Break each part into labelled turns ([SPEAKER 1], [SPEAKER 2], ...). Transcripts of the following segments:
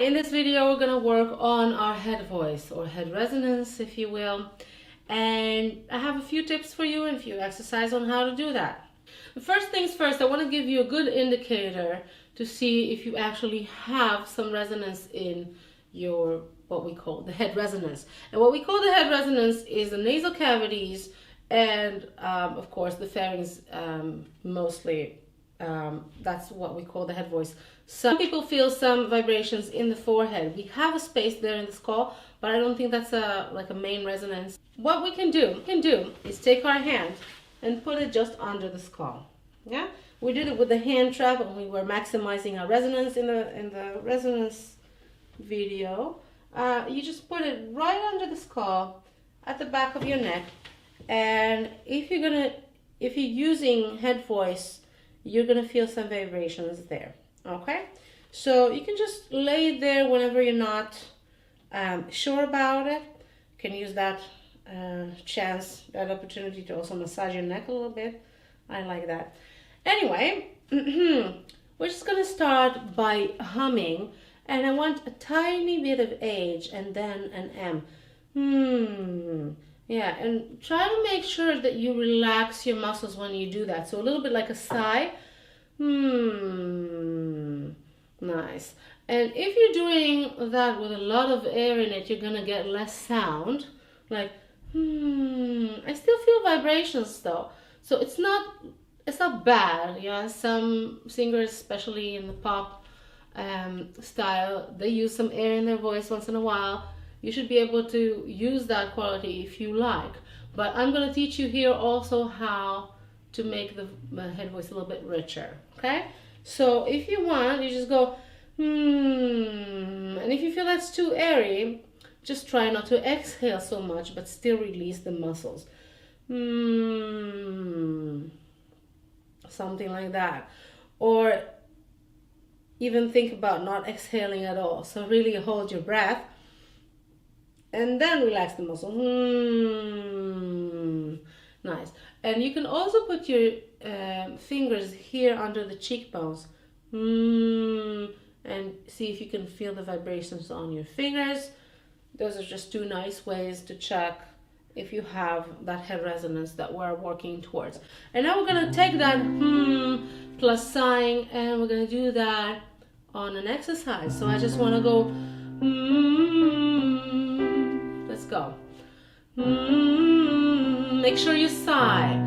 [SPEAKER 1] In this video, we're going to work on our head voice or head resonance, if you will. And I have a few tips for you and a few exercises on how to do that. First things first, I want to give you a good indicator to see if you actually have some resonance in your, what we call the head resonance. And what we call the head resonance is the nasal cavities and, of course, the pharynx mostly. That's what we call the head voice. Some people feel some vibrations in the forehead. We have a space there in the skull, but I don't think that's like a main resonance. What we can do is take our hand and put it just under the skull. Yeah, we did it with the hand trap, and we were maximizing our resonance in the resonance video. You just put it right under the skull, at the back of your neck, and if you're using head voice, you're gonna feel some vibrations there. Okay, so you can just lay it there whenever you're not sure about it. You can use that that opportunity to also massage your neck a little bit. I like that. Anyway, we're just gonna start by humming, and I want a tiny bit of H and then an M. Yeah, and try to make sure that you relax your muscles when you do that. So a little bit like a sigh. Nice. And if you're doing that with a lot of air in it, you're gonna get less sound. Like I still feel vibrations though. So it's not bad. Yeah, some singers, especially in the pop style, they use some air in their voice once in a while. You should be able to use that quality if you like. But I'm going to teach you here also how to make the head voice a little bit richer. Okay? So if you want, you just go and if you feel that's too airy, just try not to exhale so much, but still release the muscles. Something like that. Or even think about not exhaling at all. So really hold your breath and then relax the muscle. Nice. And you can also put your fingers here under the cheekbones and see if you can feel the vibrations on your fingers. Those are just two nice ways to check if you have that head resonance that we're working towards. And now we're going to take that plus sighing, and we're going to do that on an exercise. So I just want to go let's go. Make sure you sigh.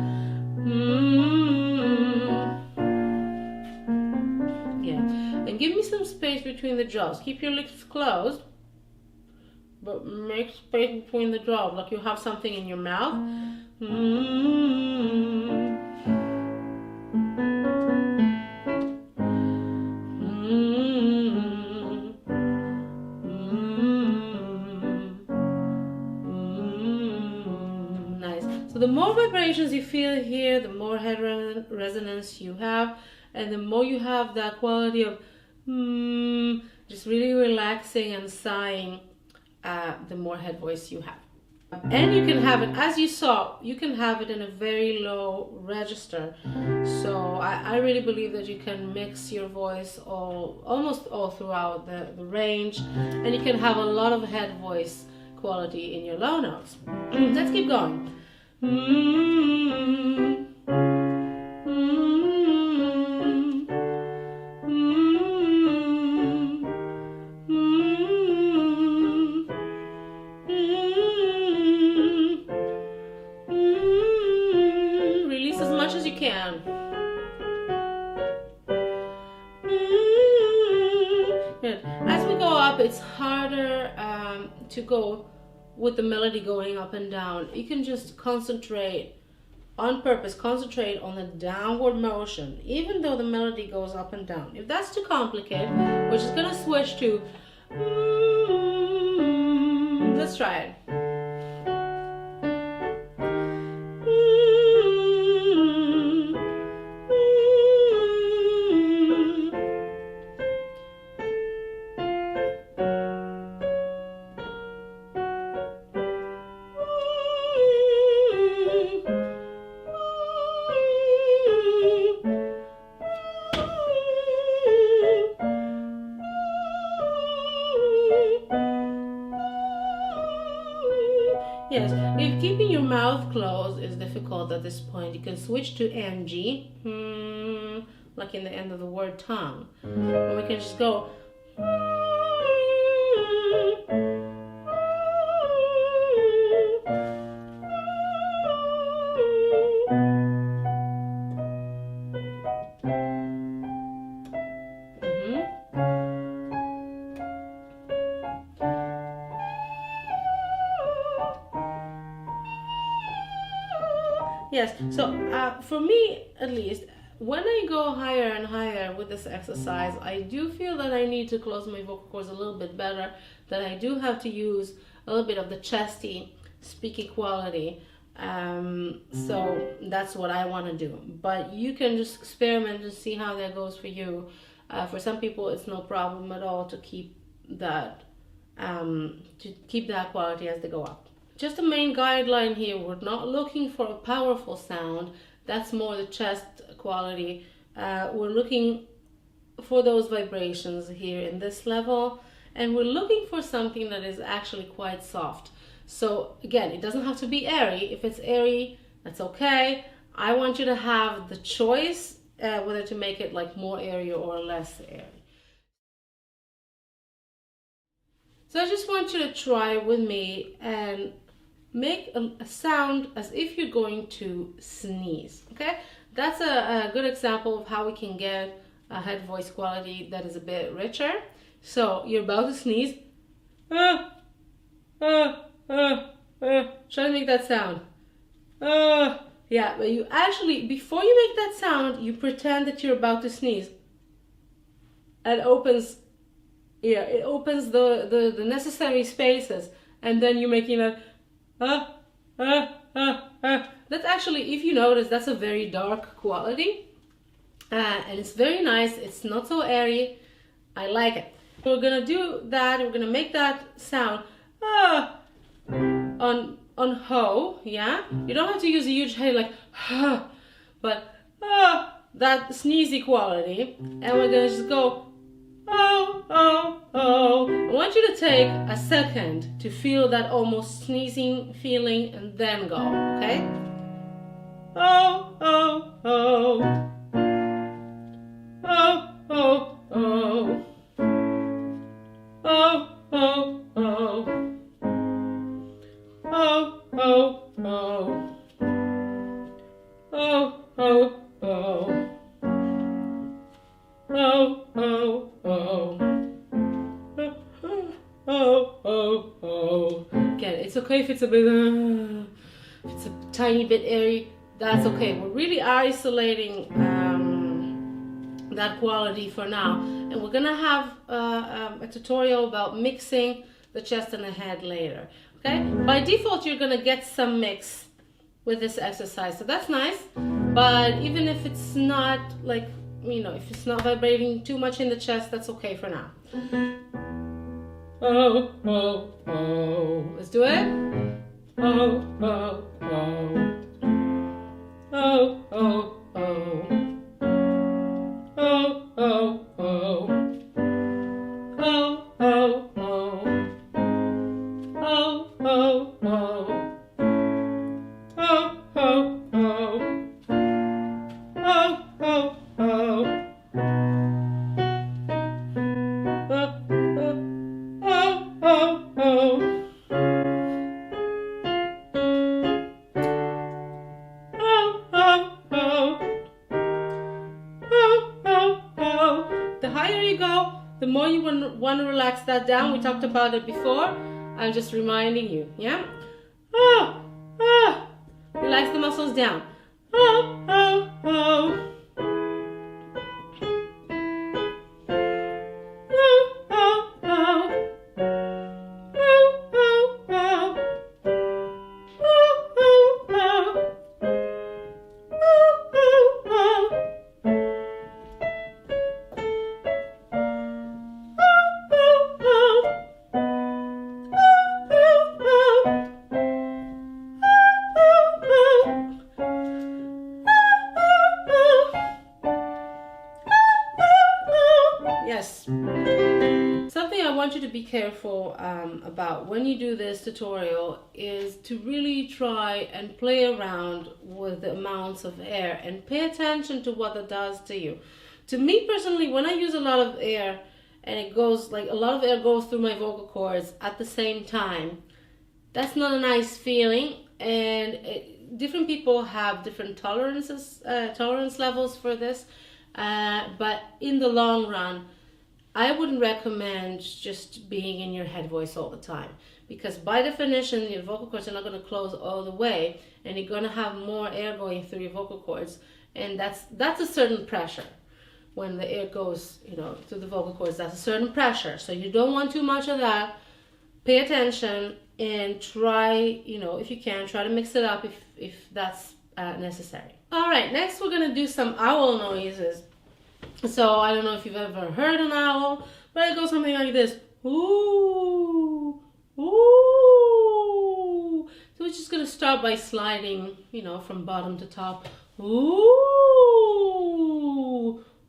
[SPEAKER 1] Yeah, and give me some space between the jaws. Keep your lips closed, but make space between the jaws, like you have something in your mouth. So the more vibrations you feel here, the more head resonance you have, and the more you have that quality of just really relaxing and sighing, the more head voice you have. And you can have it, as you saw, you can have it in a very low register. So I really believe that you can mix your voice almost all throughout the range, and you can have a lot of head voice quality in your low notes. Let's keep going. Release as much as you can. Good. As we go up, it's harder to go with the melody going up and down. You can just concentrate on purpose, concentrate on the downward motion, even though the melody goes up and down. If that's too complicated, we're just gonna switch to let's try it. Yes, if keeping your mouth closed is difficult at this point, you can switch to MG, like in the end of the word tongue. Or we can just go. Yes, so for me at least, when I go higher and higher with this exercise, I do feel that I need to close my vocal cords a little bit better, that I do have to use a little bit of the chesty speaking quality. So that's what I want to do. But you can just experiment and see how that goes for you. For some people, it's no problem at all to keep that quality as they go up. Just a main guideline here, we're not looking for a powerful sound. That's more the chest quality. We're looking for those vibrations here in this level, and we're looking for something that is actually quite soft. So again, it doesn't have to be airy. If it's airy, that's okay. I want you to have the choice whether to make it like more airy or less airy. So I just want you to try with me and make a sound as if you're going to sneeze, okay? That's a good example of how we can get a head voice quality that is a bit richer. So you're about to sneeze. Try to make that sound. Yeah, but you actually, before you make that sound, you pretend that you're about to sneeze. And it opens the necessary spaces, and then you're making that That's actually, if you notice, that's a very dark quality, and it's very nice. It's not so airy. I like it. We're gonna do that. We're gonna make that sound on ho. Yeah, you don't have to use a huge hey like but that sneezy quality, and we're gonna just go oh, oh, oh. I want you to take a second to feel that almost sneezing feeling and then go, okay? Oh, oh, oh. Oh, oh, oh. Oh, oh, oh. Oh, oh, oh. Oh, oh, oh. Oh, oh, oh. Oh, oh, oh. Again, it's okay if it's a bit, if it's a tiny bit airy, that's okay. We're really isolating that quality for now. And we're gonna have a tutorial about mixing the chest and the head later, okay? By default, you're gonna get some mix with this exercise, so that's nice. But even if it's not like, you know, if it's not vibrating too much in the chest, that's okay for now. Oh, oh, oh. Let's do it. Oh, oh, oh. Oh, oh, oh. Oh, oh, oh. Oh, oh, oh. Oh, oh, oh. Oh, oh, oh. Oh, oh, oh. The higher you go, the more you want to relax that down. We talked about it before. I'm just reminding you, yeah? Relax the muscles down. careful about when you do this tutorial is to really try and play around with the amounts of air and pay attention to what that does to you. To me personally, when I use a lot of air and it goes, like a lot of air goes through my vocal cords at the same time, that's not a nice feeling. And different people have different tolerance levels for this. But in the long run, I wouldn't recommend just being in your head voice all the time, because by definition, your vocal cords are not going to close all the way, and you're going to have more air going through your vocal cords, and that's a certain pressure. When the air goes, through the vocal cords, that's a certain pressure. So you don't want too much of that. Pay attention and try, if you can, try to mix it up if that's necessary. All right, next we're going to do some owl noises. So I don't know if you've ever heard an owl, but it goes something like this. Ooh, ooh. So we're just going to start by sliding, from bottom to top. Ooh,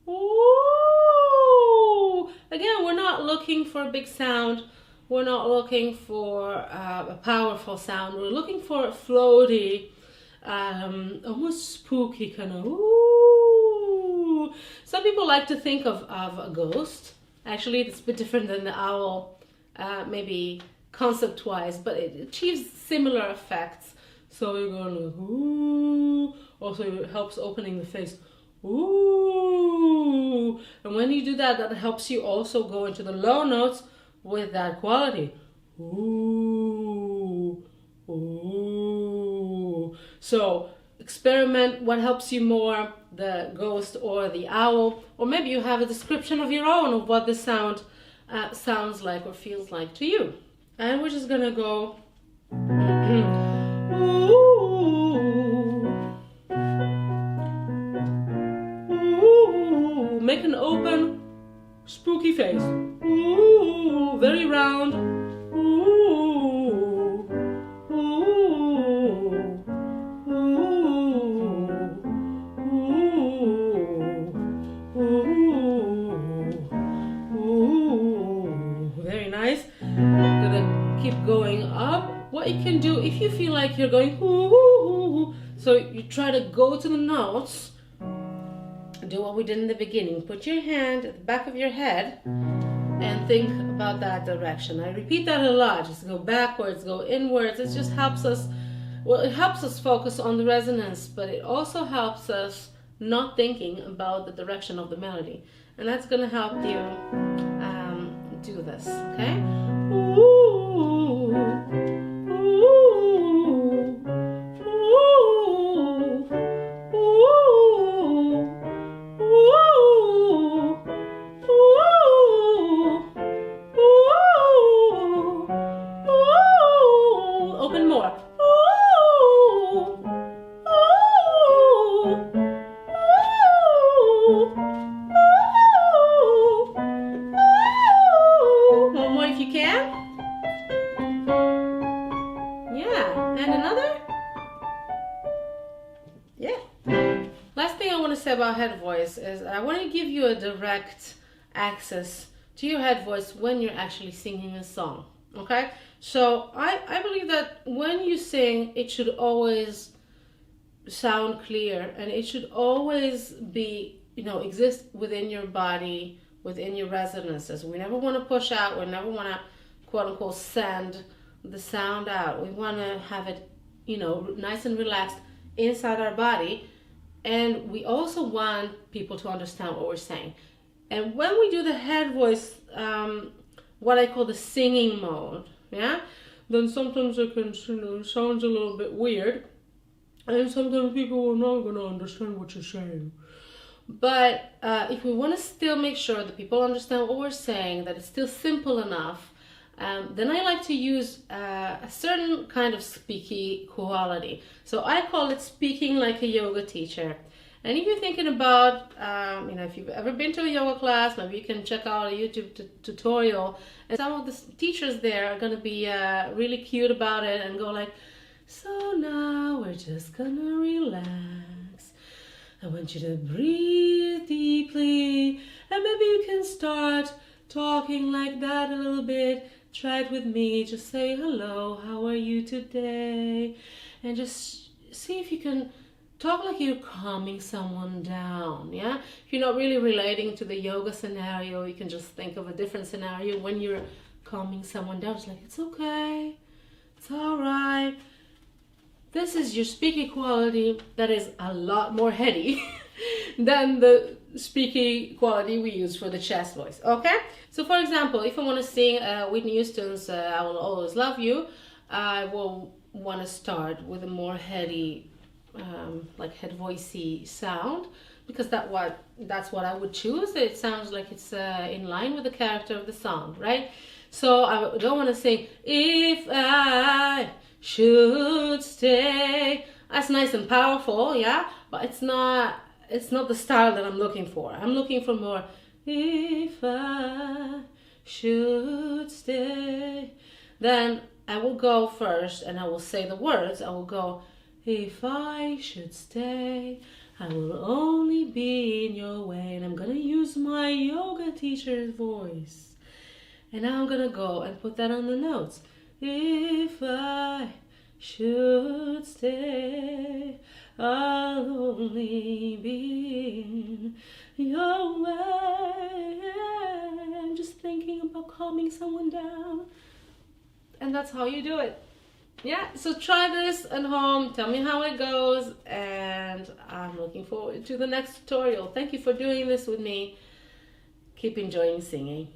[SPEAKER 1] ooh. Again, we're not looking for a big sound. We're not looking for a powerful sound. We're looking for a floaty, almost spooky kind of ooh. Some people like to think of a ghost. Actually, it's a bit different than the owl, maybe concept-wise, but it achieves similar effects. So you're going like ooh. Also, it helps opening the face. Ooh. And when you do that, that helps you also go into the low notes with that quality. Ooh, ooh. So experiment what helps you more, the ghost or the owl, or maybe you have a description of your own of what the sound sounds like or feels like to you. And we're just gonna go ooh, ooh. Make an open, spooky face. Ooh, very round. Ooh, ooh, ooh, ooh, ooh. Very nice. Gonna keep going up. What you can do if you feel like you're going ooh, so you try to go to the notes. Do what we did in the beginning. Put your hand at the back of your head and think about that direction. I repeat that a lot. Just go backwards, go inwards. It just helps us, it helps us focus on the resonance, but it also helps us not thinking about the direction of the melody. And that's going to help you do this, okay? Ooh, ooh, ooh, open more. One more if you can. Yeah, and another. Yeah. Last thing I want to say about head voice is I want to give you a direct access to your head voice when you're actually singing a song. Okay? So I believe that when you sing, it should always sound clear, and it should always be, exist within your body, within your resonances. We never want to push out. We never want to, quote unquote, send the sound out. We want to have it, nice and relaxed inside our body. And we also want people to understand what we're saying. And when we do the head voice, what I call the singing mode, yeah, then sometimes it can, sounds a little bit weird, and sometimes people are not going to understand what you're saying. But if we want to still make sure that people understand what we're saying, that it's still simple enough, then I like to use a certain kind of speaky quality. So I call it speaking like a yoga teacher. And if you're thinking about, if you've ever been to a yoga class, maybe you can check out a YouTube tutorial. And some of the teachers there are going to be really cute about it and go like, so now we're just going to relax. I want you to breathe deeply. And maybe you can start talking like that a little bit. Try it with me. Just say hello, how are you today? And just see if you can talk like you're calming someone down, yeah? If you're not really relating to the yoga scenario, you can just think of a different scenario when you're calming someone down. It's like, it's okay, it's all right. This is your speaking quality that is a lot more heady than the speaking quality we use for the chest voice, okay? So for example, if I want to sing Whitney Houston's I Will Always Love You, I will want to start with a more heady, like head voicey sound, because that's what I would choose. It sounds like it's in line with the character of the song, right? So I don't want to sing, if I should stay. That's nice and powerful, yeah, but it's not the style that I'm looking for. I'm looking for more, if I should stay. Then I will go first and I will say the words. I will go, if I should stay, I will only be in your way. And I'm gonna use my yoga teacher's voice. And now I'm gonna go and put that on the notes. If I should stay, I'll only be in your way. I'm just thinking about calming someone down. And that's how you do it. Yeah, so try this at home. Tell me how it goes. And I'm looking forward to the next tutorial. Thank you for doing this with me. Keep enjoying singing.